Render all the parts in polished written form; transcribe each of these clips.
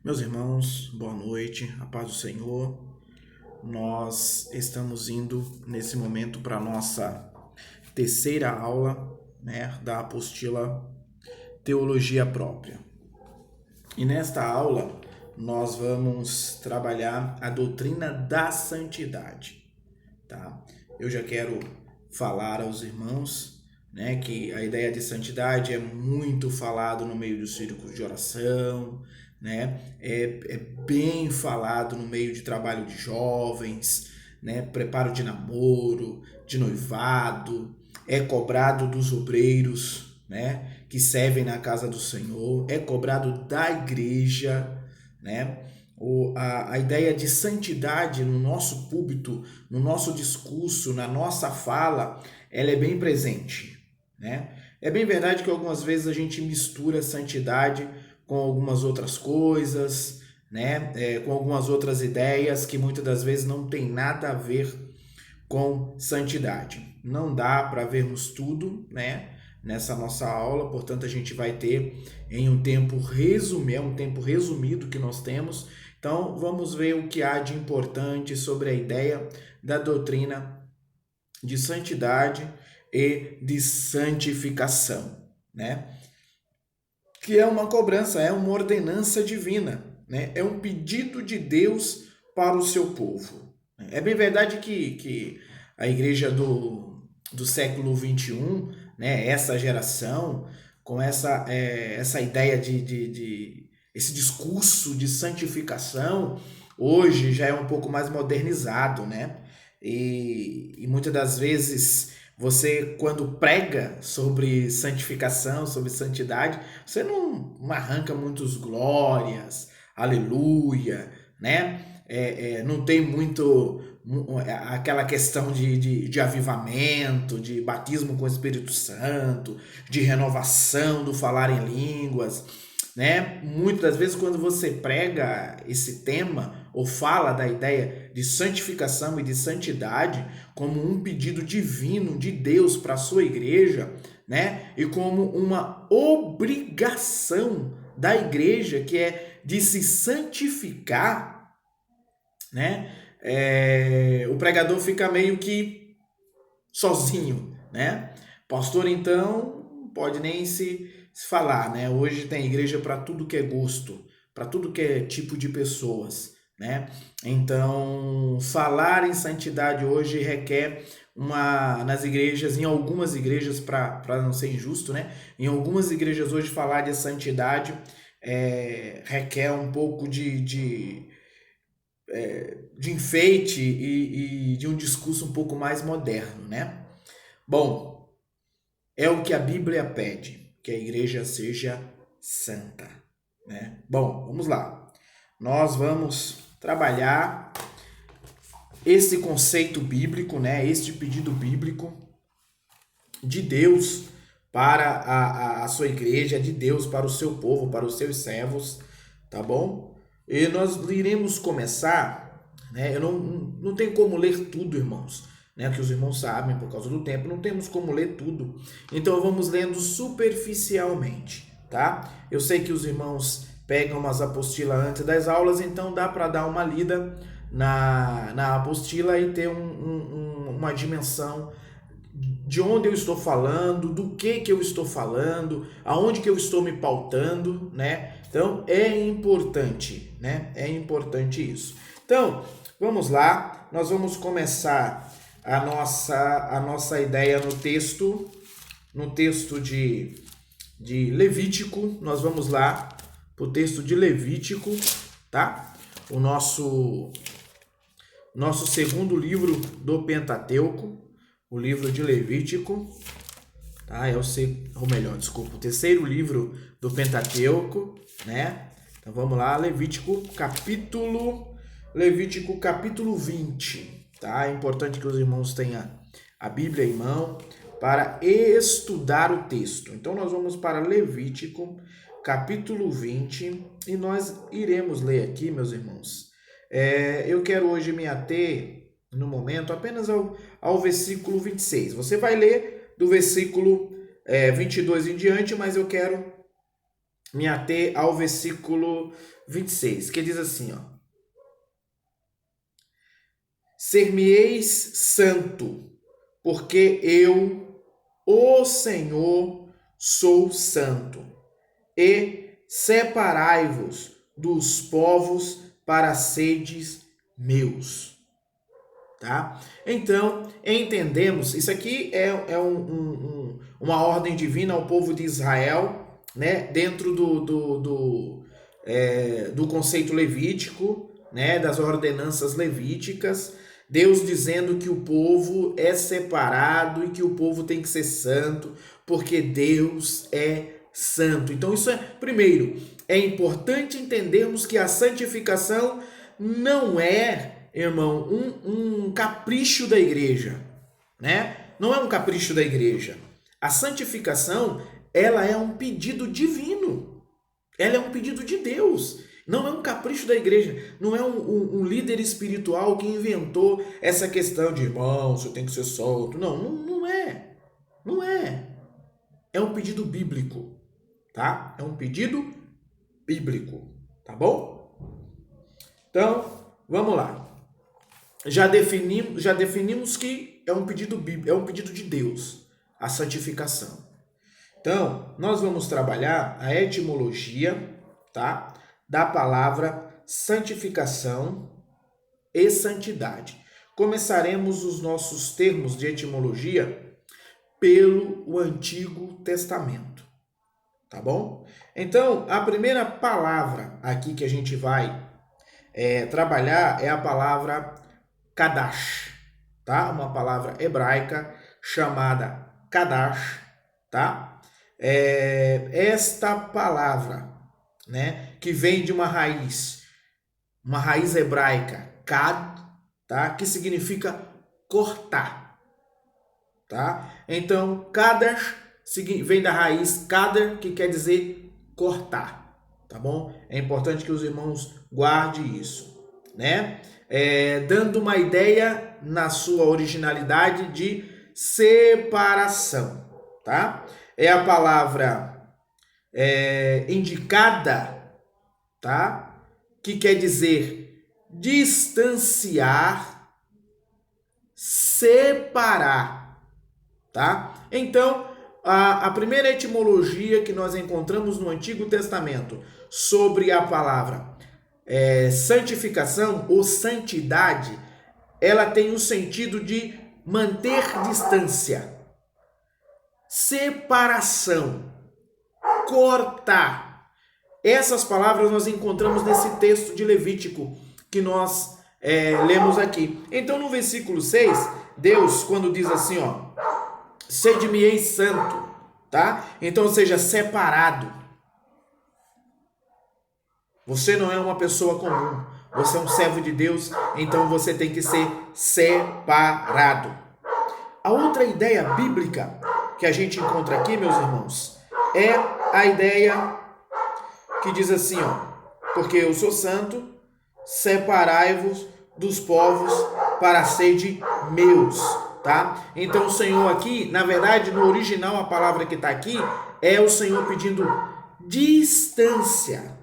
Meus irmãos, boa noite, a paz do Senhor. Nós estamos indo nesse momento para a nossa terceira aula, da apostila Teologia Própria. E nesta aula nós vamos trabalhar a doutrina da santidade, tá? Eu já quero falar aos irmãos, que a ideia de santidade é muito falado no meio dos círculos de oração, é bem falado no meio de trabalho de jovens, preparo de namoro, de noivado, é cobrado dos obreiros, que servem na casa do Senhor, é cobrado da igreja, a ideia de santidade no nosso púlpito, no nosso discurso, na nossa fala, ela é bem presente, É bem verdade que algumas vezes a gente mistura santidade com algumas outras coisas, com algumas outras ideias que muitas das vezes não tem nada a ver com santidade. Não dá para vermos tudo, nessa nossa aula, portanto a gente vai ter em um tempo resumido que nós temos. Então vamos ver o que há de importante sobre a ideia da doutrina de santidade e de santificação, Que é uma cobrança, é uma ordenança divina, É um pedido de Deus para o seu povo. É bem verdade que a igreja do século XXI, essa geração, com essa ideia de esse discurso de santificação, hoje já é um pouco mais modernizado, E muitas das vezes você, quando prega sobre santificação, sobre santidade, você não arranca muitos glórias, aleluia, não tem muito aquela questão de avivamento, de batismo com o Espírito Santo, de renovação do falar em línguas, Muitas das vezes quando você prega esse tema ou fala da ideia de santificação e de santidade como um pedido divino de Deus para a sua igreja, E como uma obrigação da igreja que é de se santificar, o pregador fica meio que sozinho, Pastor, então, pode nem se falar, Hoje tem igreja para tudo que é gosto, para tudo que é tipo de pessoas, Então, falar em santidade hoje requer nas igrejas, em algumas igrejas, para não ser injusto, Em algumas igrejas hoje falar de santidade requer um pouco de enfeite e de um discurso um pouco mais moderno, Bom, é o que a Bíblia pede, que a igreja seja santa, Bom, vamos lá. Nós vamos trabalhar esse conceito bíblico, este pedido bíblico de Deus para a sua igreja, de Deus para o seu povo, para os seus servos, tá bom? E nós iremos começar, Eu não tenho como ler tudo, irmãos, Que os irmãos sabem por causa do tempo, não temos como ler tudo. Então vamos lendo superficialmente, tá? Eu sei que os irmãos pegam umas apostilas antes das aulas, então dá para dar uma lida na apostila e ter uma dimensão de onde eu estou falando, do que eu estou falando, aonde que eu estou me pautando, Então é importante, É importante isso. Então, vamos lá, nós vamos começar a nossa ideia no texto de Levítico. Nós vamos lá para o texto de Levítico, tá? O nosso segundo livro do Pentateuco, o livro de Levítico, tá? O terceiro livro do Pentateuco, Então vamos lá, Levítico capítulo 20, tá? É importante que os irmãos tenham a Bíblia em mão para estudar o texto. Então nós vamos para Levítico capítulo 20 e nós iremos ler aqui, meus irmãos. Eu quero hoje me ater no momento apenas ao versículo 26. Você vai ler do versículo 22 em diante, mas eu quero me ater ao versículo 26, que diz assim, ó: Ser-me-eis santo, porque eu, o Senhor, sou santo, e separai-vos dos povos para seres meus. Tá? Então, entendemos, isso aqui é uma ordem divina ao povo de Israel, né? Dentro do conceito levítico, né? Das ordenanças levíticas, Deus dizendo que o povo é separado e que o povo tem que ser santo, porque Deus é santo. Então, isso primeiro, é importante entendermos que a santificação não é, irmão, um capricho da igreja, né? Não é um capricho da igreja. A santificação, ela é um pedido divino. Ela é um pedido de Deus. Não é um capricho da igreja. Não é um líder espiritual que inventou essa questão de, irmão, você tem que ser solto. Não é. Não é. É um pedido bíblico, tá? É um pedido bíblico, tá bom? Então, vamos lá. Já definimos que é um pedido bíblico, é um pedido de Deus, a santificação. Então, nós vamos trabalhar a etimologia, tá? Da palavra santificação e santidade. Começaremos os nossos termos de etimologia pelo Antigo Testamento, tá bom? Então, a primeira palavra aqui que a gente vai trabalhar é a palavra Kadash, tá? Uma palavra hebraica chamada Kadash, tá? Esta palavra, né, que vem de uma raiz hebraica, kad, tá? Que significa cortar, tá? Então, Kadash vem da raiz kader, que quer dizer cortar, tá bom? É importante que os irmãos guardem isso, né? Dando uma ideia na sua originalidade de separação, tá? É a palavra indicada, tá? Que quer dizer distanciar, separar, tá? Então, a primeira etimologia que nós encontramos no Antigo Testamento sobre a palavra santificação ou santidade, ela tem o sentido de manter distância, separação, cortar. Essas palavras nós encontramos nesse texto de Levítico que nós lemos aqui. Então, no versículo 6, Deus, quando diz assim, ó, sede-me-eis santo, tá? Então, seja separado. Você não é uma pessoa comum. Você é um servo de Deus, então você tem que ser separado. A outra ideia bíblica que a gente encontra aqui, meus irmãos, é a ideia que diz assim, ó, porque eu sou santo, separai-vos dos povos para serem meus, tá? Então o Senhor aqui, na verdade, no original a palavra que está aqui é o Senhor pedindo distância.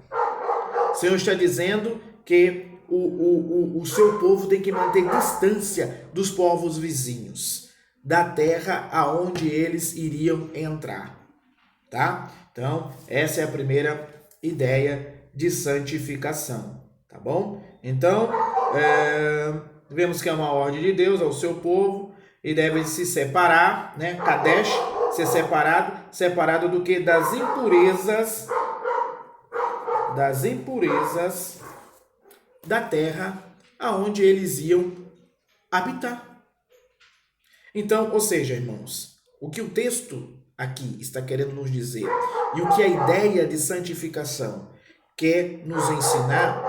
O Senhor está dizendo que o seu povo tem que manter distância dos povos vizinhos, da terra aonde eles iriam entrar, tá? Então, essa é a primeira ideia de santificação, tá bom? Então, vemos que é uma ordem de Deus ao seu povo e deve se separar, né? Kadesh, ser separado do que? Das impurezas da terra aonde eles iam habitar. Então, ou seja, irmãos, o que o texto aqui está querendo nos dizer e o que a ideia de santificação quer nos ensinar,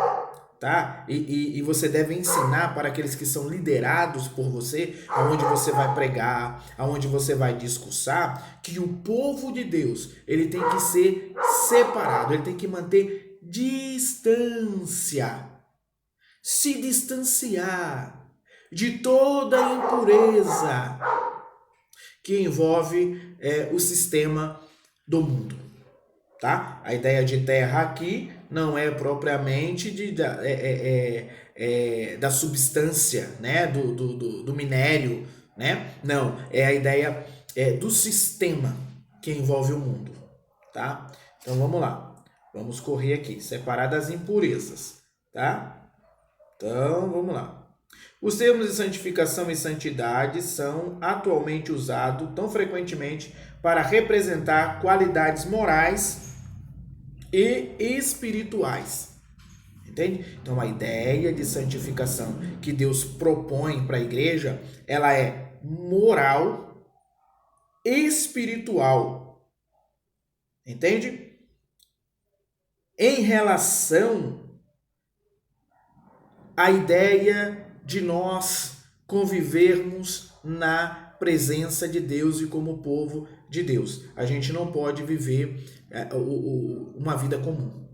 tá? E você deve ensinar para aqueles que são liderados por você, aonde você vai pregar, aonde você vai discursar, que o povo de Deus, ele tem que ser separado, ele tem que manter distância, se distanciar de toda a impureza que envolve o sistema do mundo, tá? A ideia de terra aqui não é propriamente da substância, né? Do minério, né? Não, é a ideia do sistema que envolve o mundo, tá? Então vamos lá, vamos correr aqui, separar das impurezas, tá? Então vamos lá. Os termos de santificação e santidade são atualmente usados tão frequentemente para representar qualidades morais e espirituais. Entende? Então a ideia de santificação que Deus propõe para a igreja, ela é moral e espiritual. Entende? Em relação à ideia de nós convivermos na presença de Deus e como povo de Deus. A gente não pode viver uma vida comum.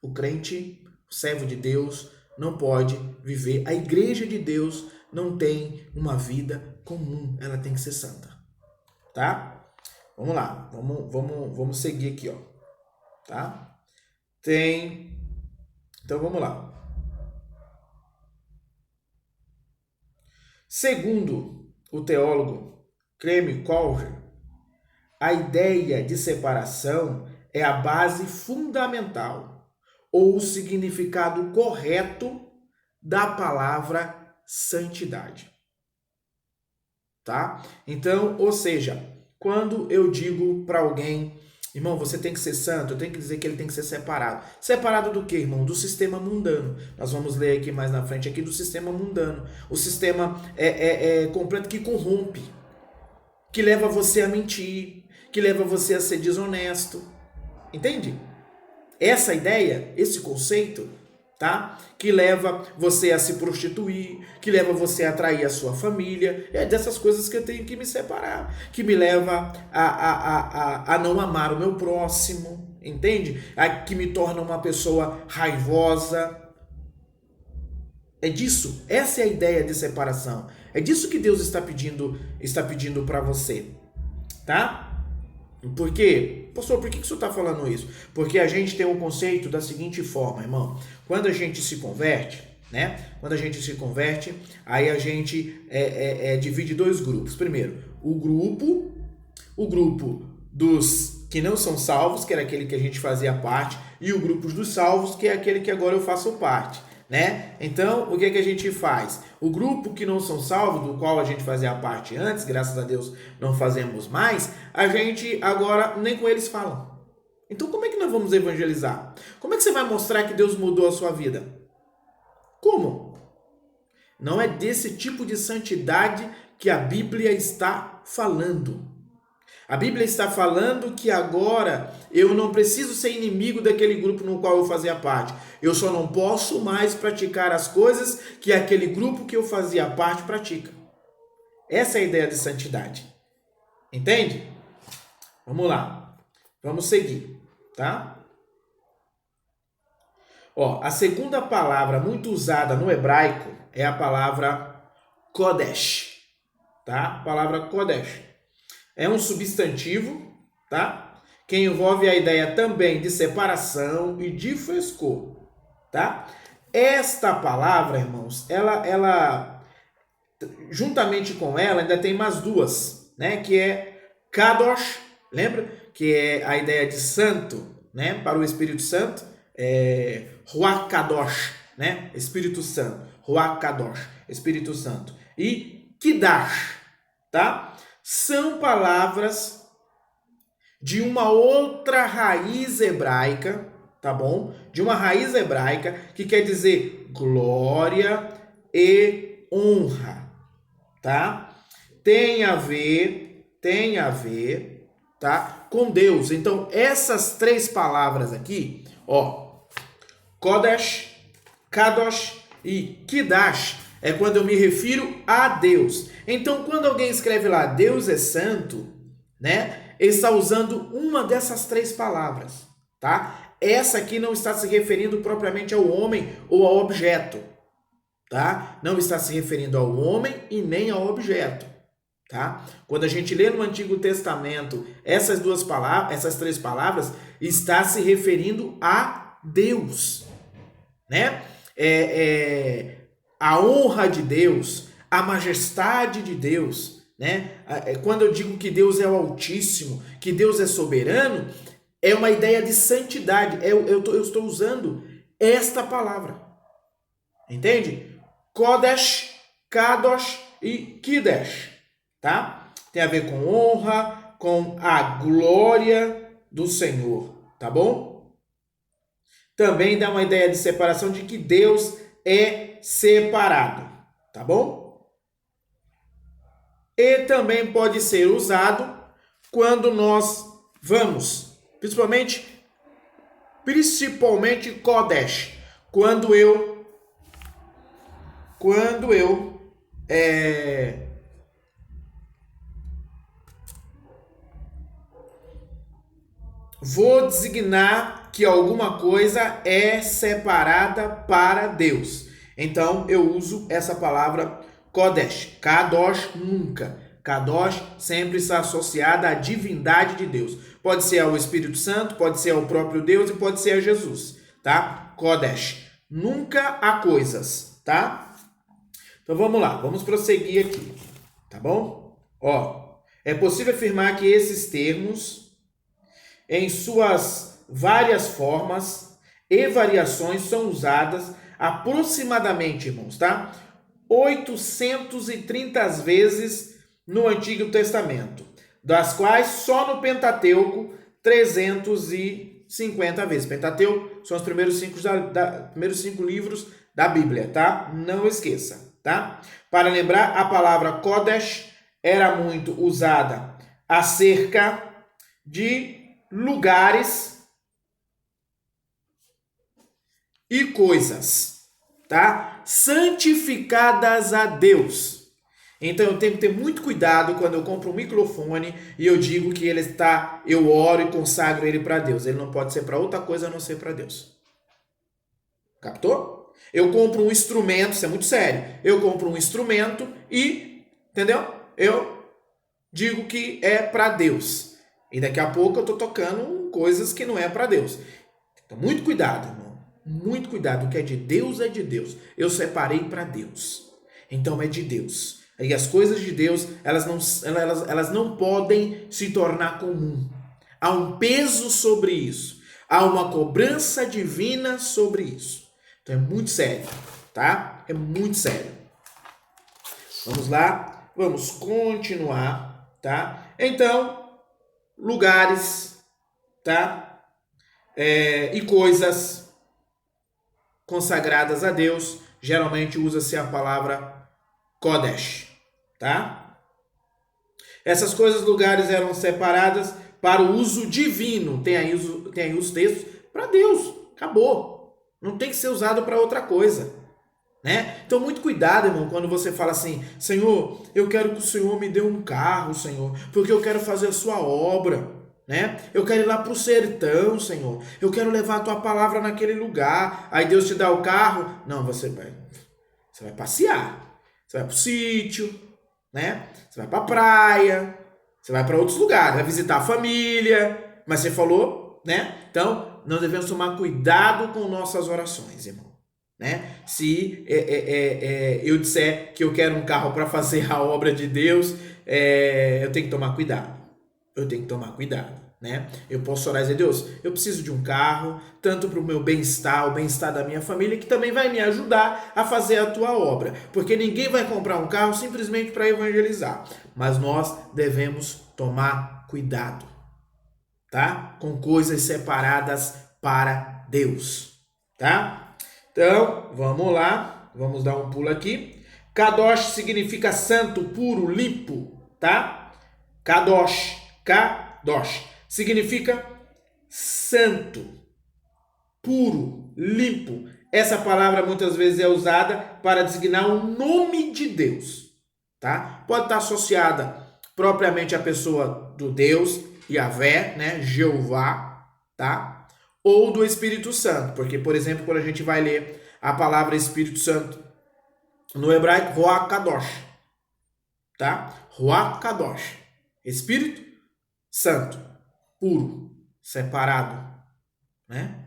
O crente, o servo de Deus, não pode viver. A igreja de Deus não tem uma vida comum. Ela tem que ser santa. Tá? Vamos lá. Vamos seguir aqui, ó. Tá? Então vamos lá. Segundo o teólogo Clem Colger, a ideia de separação é a base fundamental ou o significado correto da palavra santidade. Tá? Então, ou seja, quando eu digo para alguém, irmão, você tem que ser santo, eu tenho que dizer que ele tem que ser separado. Separado do quê, irmão? Do sistema mundano. Nós vamos ler aqui mais na frente aqui do sistema mundano. O sistema completo que corrompe, que leva você a mentir, que leva você a ser desonesto. Entende? Essa ideia, esse conceito, tá? Que leva você a se prostituir, que leva você a trair a sua família. É dessas coisas que eu tenho que me separar, que me leva a não amar o meu próximo, entende? Que me torna uma pessoa raivosa. É disso, essa é a ideia de separação. É disso que Deus está pedindo para você, tá? Por quê? Pastor, por que o senhor está falando isso? Porque a gente tem um conceito da seguinte forma, irmão. Quando a gente se converte, né? Quando a gente se converte, aí a gente divide dois grupos. Primeiro, o grupo dos que não são salvos, que era aquele que a gente fazia parte, e o grupo dos salvos, que é aquele que agora eu faço parte. Né? Então, o que a gente faz? O grupo que não são salvos, do qual a gente fazia parte antes, graças a Deus não fazemos mais, a gente agora nem com eles fala. Então, como é que nós vamos evangelizar? Como é que você vai mostrar que Deus mudou a sua vida? Como? Não é desse tipo de santidade que a Bíblia está falando. A Bíblia está falando que agora eu não preciso ser inimigo daquele grupo no qual eu fazia parte. Eu só não posso mais praticar as coisas que aquele grupo que eu fazia parte pratica. Essa é a ideia de santidade. Entende? Vamos lá. Vamos seguir, tá? Ó, a segunda palavra muito usada no hebraico é a palavra Kodesh, tá? A palavra Kodesh. É um substantivo, tá? Que envolve a ideia também de separação e de frescor, tá? Esta palavra, irmãos, ela juntamente com ela ainda tem mais duas, né? Que é Kadosh, lembra? Que é a ideia de santo, né? Para o Espírito Santo, Ruach Kadosh, né? Espírito Santo, Ruach Kadosh, Espírito Santo. E Kidash, tá? São palavras de uma outra raiz hebraica, tá bom? De uma raiz hebraica que quer dizer glória e honra, tá? Tem a ver, tá? Com Deus. Então, essas três palavras aqui, ó, Kodesh, Kadosh e Kidash, é quando eu me refiro a Deus. Então, quando alguém escreve lá, Deus é santo, né? Ele está usando uma dessas três palavras, tá? Essa aqui não está se referindo propriamente ao homem ou ao objeto, tá? Não está se referindo ao homem e nem ao objeto, tá? Quando a gente lê no Antigo Testamento essas duas palavras, essas três palavras, está se referindo a Deus, né? A honra de Deus, a majestade de Deus, né? Quando eu digo que Deus é o Altíssimo, que Deus é soberano, é uma ideia de santidade. Eu estou usando esta palavra, entende? Kodesh, Kadosh e Kidesh, tá? Tem a ver com honra, com a glória do Senhor, tá bom? Também dá uma ideia de separação, de que Deus é separado, tá bom? E também pode ser usado quando nós vamos, principalmente Kodesh, quando eu vou designar que alguma coisa é separada para Deus. Então eu uso essa palavra Kodesh. Kadosh nunca. Kadosh sempre está associada à divindade de Deus. Pode ser ao Espírito Santo, pode ser ao próprio Deus e pode ser a Jesus, tá? Kodesh. Nunca há coisas, tá? Então vamos lá, vamos prosseguir aqui, tá bom? Ó, é possível afirmar que esses termos, em suas várias formas e variações, são usadas aproximadamente, irmãos, tá? 830 vezes no Antigo Testamento, das quais só no Pentateuco 350 vezes. Pentateuco são os primeiros cinco livros da Bíblia, tá? Não esqueça, tá? Para lembrar, a palavra Kodesh era muito usada acerca de lugares e coisas, tá? Santificadas a Deus. Então eu tenho que ter muito cuidado quando eu compro um microfone e eu digo que eu oro e consagro ele para Deus. Ele não pode ser para outra coisa a não ser para Deus. Captou? Eu compro um instrumento, isso é muito sério. Eu compro um instrumento e, entendeu? Eu digo que é para Deus. E daqui a pouco eu estou tocando coisas que não é para Deus. Então, muito cuidado, irmão. Muito cuidado. O que é de Deus é de Deus. Eu separei para Deus. Então é de Deus. E as coisas de Deus, elas não podem se tornar comum. Há um peso sobre isso. Há uma cobrança divina sobre isso. Então é muito sério, tá? É muito sério. Vamos lá. Vamos continuar, tá? Então, lugares, tá? E coisas consagradas a Deus, geralmente usa-se a palavra Kodesh, tá? Essas coisas, lugares eram separadas para o uso divino. Tem aí os textos para Deus. Acabou. Não tem que ser usado para outra coisa, né? Então, muito cuidado, irmão, quando você fala assim: Senhor, eu quero que o Senhor me dê um carro, Senhor, porque eu quero fazer a sua obra, né? Eu quero ir lá para o sertão, Senhor. Eu quero levar a tua palavra naquele lugar. Aí Deus te dá o carro. Não, você vai passear. Você vai para o sítio, né? Você vai para a praia. Você vai para outros lugares. Vai visitar a família. Mas você falou, né? Então, nós devemos tomar cuidado com nossas orações, irmão. Né? Se eu disser que eu quero um carro para fazer a obra de Deus, eu tenho que tomar cuidado. Eu tenho que tomar cuidado, né? Eu posso orar e dizer: Deus, eu preciso de um carro, tanto para o meu bem-estar, o bem-estar da minha família, que também vai me ajudar a fazer a tua obra. Porque ninguém vai comprar um carro simplesmente para evangelizar. Mas nós devemos tomar cuidado, tá? Com coisas separadas para Deus, tá? Então, vamos lá. Vamos dar um pulo aqui. Kadosh significa santo, puro, limpo, tá? Kadosh significa santo, puro, limpo. Essa palavra muitas vezes é usada para designar o nome de Deus, tá? Pode estar associada propriamente à pessoa do Deus, Yahvé, né? Jeová, tá? Ou do Espírito Santo, porque, por exemplo, quando a gente vai ler a palavra Espírito Santo no hebraico, Ruach Kadosh, tá? Ruach Kadosh, Espírito Santo, puro, separado, né?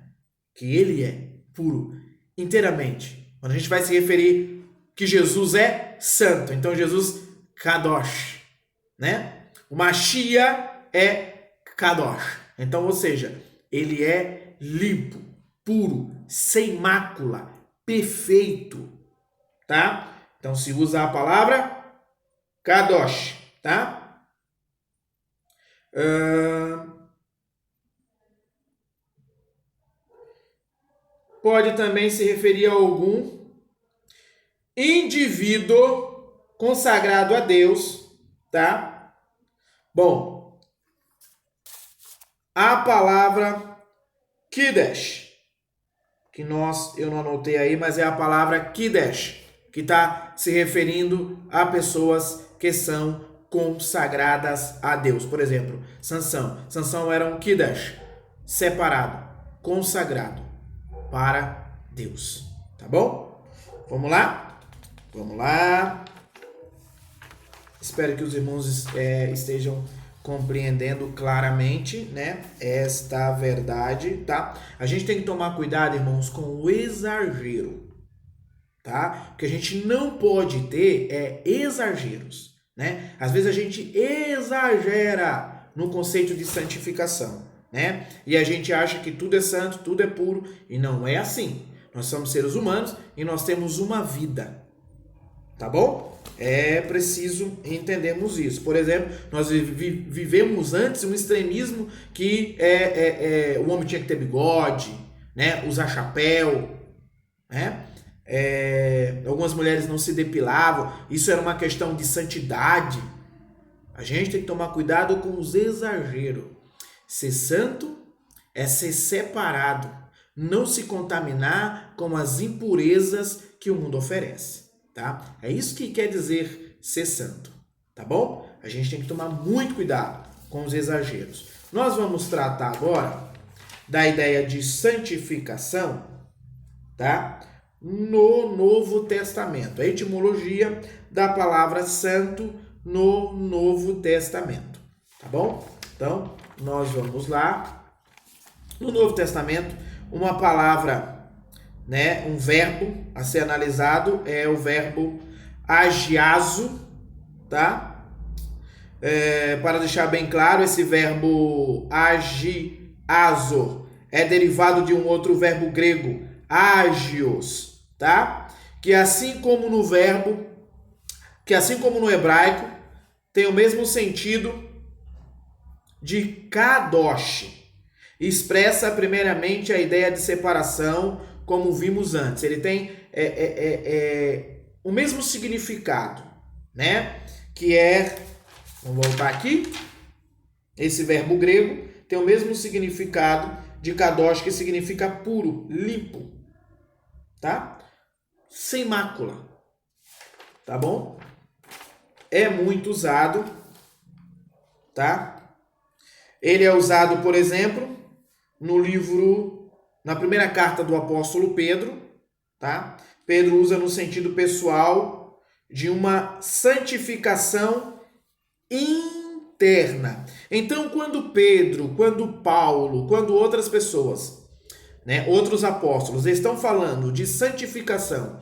Que ele é puro inteiramente. Quando a gente vai se referir que Jesus é santo, então Jesus Kadosh, né? O Mashiach é Kadosh. Então, ou seja, ele é limpo, puro, sem mácula, perfeito, tá? Então se usa a palavra Kadosh, tá? Pode também se referir a algum indivíduo consagrado a Deus, tá? Bom, a palavra Kiddush, que eu não anotei aí, mas é a palavra Kiddush, que está se referindo a pessoas que são consagradas a Deus. Por exemplo, Sansão. Sansão era um Kiddush, separado, consagrado para Deus. Tá bom? Vamos lá? Vamos lá. Espero que os irmãos estejam compreendendo claramente, né, esta verdade, tá? A gente tem que tomar cuidado, irmãos, com o exagero, tá? O que a gente não pode ter exageros, né? Às vezes a gente exagera no conceito de santificação, né? E a gente acha que tudo é santo, tudo é puro, e não é assim. Nós somos seres humanos e nós temos uma vida, tá bom? É preciso entendermos isso. Por exemplo, nós vivemos antes um extremismo que o homem tinha que ter bigode, né? Usar chapéu, né? Algumas mulheres não se depilavam. Isso era uma questão de santidade. A gente tem que tomar cuidado com os exageros. Ser santo é ser separado, não se contaminar com as impurezas que o mundo oferece, tá? É isso que quer dizer ser santo, tá bom? A gente tem que tomar muito cuidado com os exageros. Nós vamos tratar agora da ideia de santificação, tá? No Novo Testamento, a etimologia da palavra santo no Novo Testamento, tá bom? Então, nós vamos lá. No Novo Testamento, uma palavra, né, um verbo a ser analisado é o verbo agiazo, tá? Para deixar bem claro, esse verbo agiazo é derivado de um outro verbo grego, agios, tá? Que assim como no hebraico, tem o mesmo sentido de kadosh. Expressa primeiramente a ideia de separação, como vimos antes. Ele tem o mesmo significado, né? Que vamos voltar aqui, esse verbo grego tem o mesmo significado de kadosh, que significa puro, limpo, tá? Sem mácula, tá bom? É muito usado, tá? Ele é usado, por exemplo, na primeira carta do apóstolo Pedro, tá? Pedro usa no sentido pessoal de uma santificação interna. Então, quando Pedro, quando Paulo, quando outras pessoas, né, outros apóstolos estão falando de santificação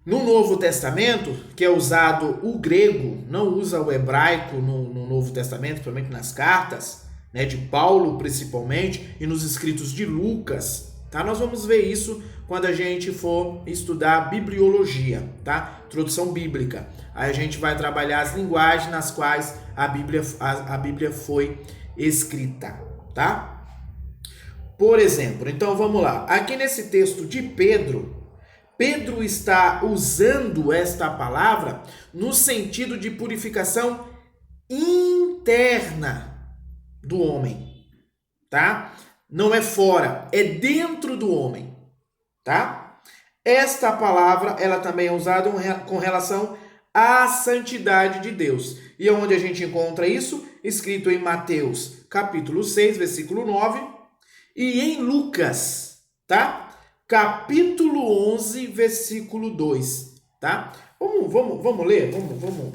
no Novo Testamento, que é usado o grego, não usa o hebraico no Novo Testamento, principalmente nas cartas, né, de Paulo principalmente, e nos escritos de Lucas, tá? Nós vamos ver isso quando a gente for estudar bibliologia, tá? Introdução bíblica. Aí a gente vai trabalhar as linguagens nas quais a Bíblia foi escrita, tá? Por exemplo, então vamos lá. Aqui nesse texto de Pedro está usando esta palavra no sentido de purificação interna do homem, tá? Não é fora, é dentro do homem, tá? Esta palavra, ela também é usada com relação à santidade de Deus. E onde a gente encontra isso? Escrito em Mateus, capítulo 6, versículo 9, e em Lucas, tá? capítulo 11, versículo 2, tá? Vamos ler, vamos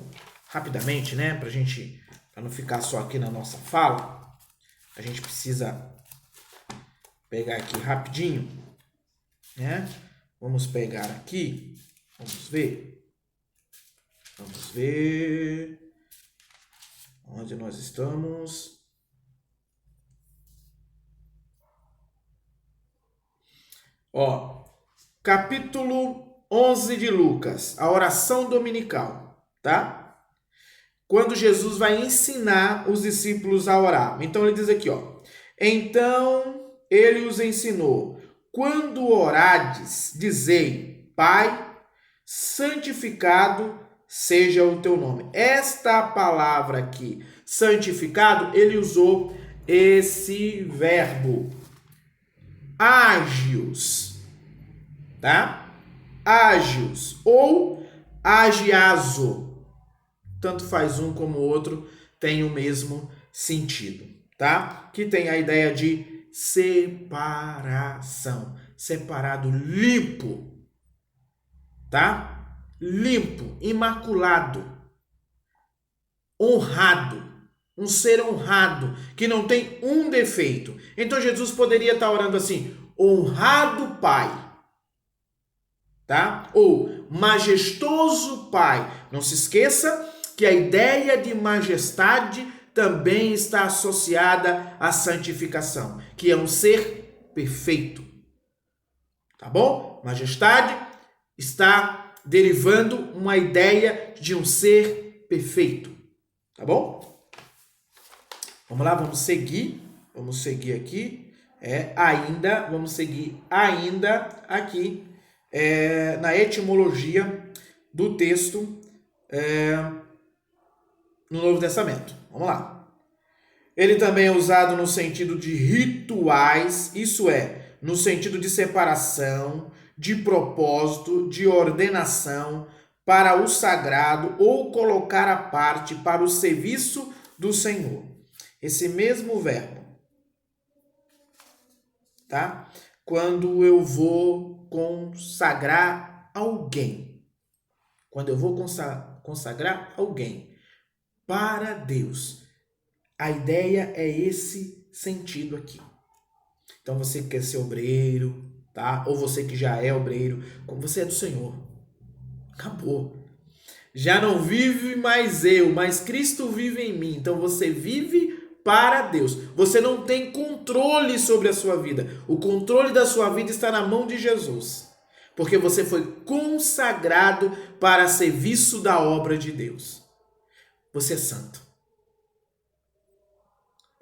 rapidamente, né, para não ficar só aqui na nossa fala. A gente precisa pegar aqui rapidinho, né? Vamos pegar aqui, vamos ver onde nós estamos. Ó, capítulo 11 de Lucas, a oração dominical, tá? Quando Jesus vai ensinar os discípulos a orar. Então ele diz aqui, ó: então ele os ensinou: quando orardes, dizei: Pai, santificado seja o teu nome. Esta palavra aqui, santificado, ele usou esse verbo ágios, tá? Ágios ou agiazo. Tanto faz um como o outro, tem o mesmo sentido, tá? Que tem a ideia de separação, separado, limpo, tá? Limpo, imaculado, honrado, um ser honrado, que não tem um defeito. Então Jesus poderia estar orando assim: honrado Pai, tá? Ou majestoso Pai. Não se esqueça que a ideia de majestade também está associada à santificação, que é um ser perfeito. Tá bom? Majestade está derivando uma ideia de um ser perfeito. Tá bom? Vamos lá, vamos seguir aqui. Vamos seguir ainda aqui na etimologia do texto no Novo Testamento. Vamos lá. Ele também é usado no sentido de rituais, isso é, no sentido de separação, de propósito, de ordenação para o sagrado ou colocar à parte para o serviço do Senhor. Esse mesmo verbo, tá? Quando eu vou consagrar alguém. Quando eu vou consagrar alguém para Deus. A ideia é esse sentido aqui. Então você que quer ser obreiro, tá? Ou você que já é obreiro, você é do Senhor. Acabou. Já não vive mais eu, mas Cristo vive em mim. Então você vive para Deus. Você não tem controle sobre a sua vida. O controle da sua vida está na mão de Jesus. Porque você foi consagrado para serviço da obra de Deus. Você é santo.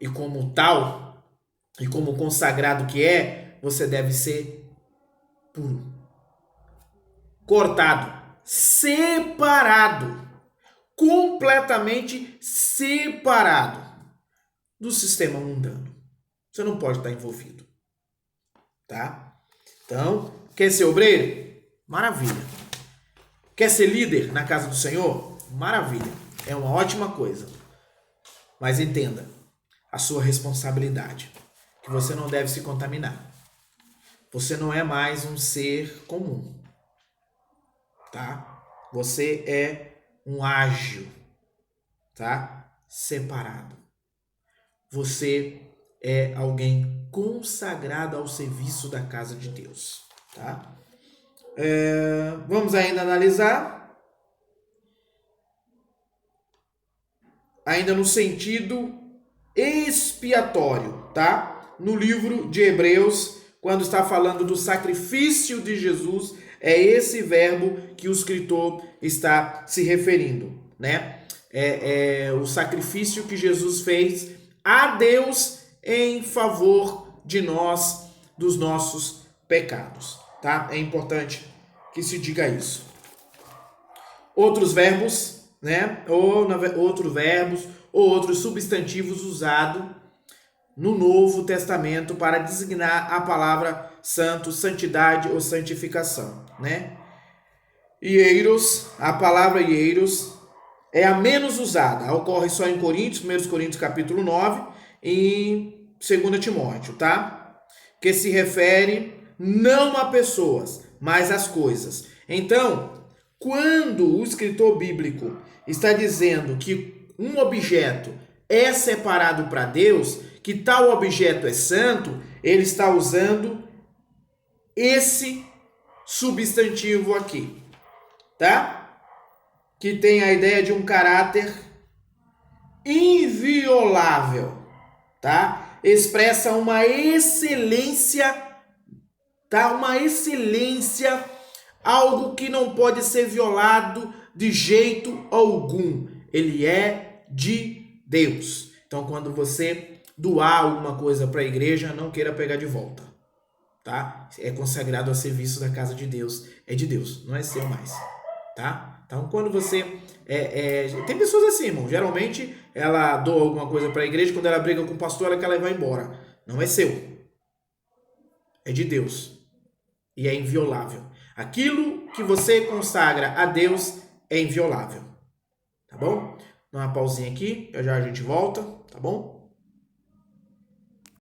E como tal, e como consagrado que é, você deve ser puro. Cortado. Separado. Completamente separado do sistema mundano. Você não pode estar envolvido. Tá? Então, quer ser obreiro? Maravilha. Quer ser líder na casa do Senhor? Maravilha. É uma ótima coisa. Mas entenda a sua responsabilidade. Que você não deve se contaminar. Você não é mais um ser comum. Tá? Você é um ágio. Tá? Separado. Você é alguém consagrado ao serviço da casa de Deus. Tá? Vamos ainda analisar. Ainda no sentido expiatório, tá? No livro de Hebreus, quando está falando do sacrifício de Jesus, é esse verbo que o escritor está se referindo, né? É o sacrifício que Jesus fez a Deus em favor de nós, dos nossos pecados, tá? É importante que se diga isso. Outros verbos, né? Ou outros substantivos usados no Novo Testamento para designar a palavra santo, santidade ou santificação, né? Ieiros, a palavra ieiros é a menos usada, ocorre só em Coríntios, 1 Coríntios capítulo 9 e 2 Timóteo, tá? Que se refere não a pessoas, mas as coisas. Então, quando o escritor bíblico está dizendo que um objeto é separado para Deus, que tal objeto é santo, ele está usando esse substantivo aqui, tá? Que tem a ideia de um caráter inviolável, tá? Expressa uma excelência, tá? Uma excelência, algo que não pode ser violado de jeito algum. Ele é de Deus. Então, quando você doar alguma coisa para a igreja, não queira pegar de volta, tá? É consagrado a serviço da casa de Deus, é de Deus, não é seu mais, tá? Então, quando você tem pessoas assim, irmão. Geralmente, ela doa alguma coisa para a igreja, quando ela briga com o pastor, ela quer levar embora. Não é seu, é de Deus e é inviolável. Aquilo que você consagra a Deus é inviolável, tá bom? Dá uma pausinha aqui, já já a gente volta, tá bom?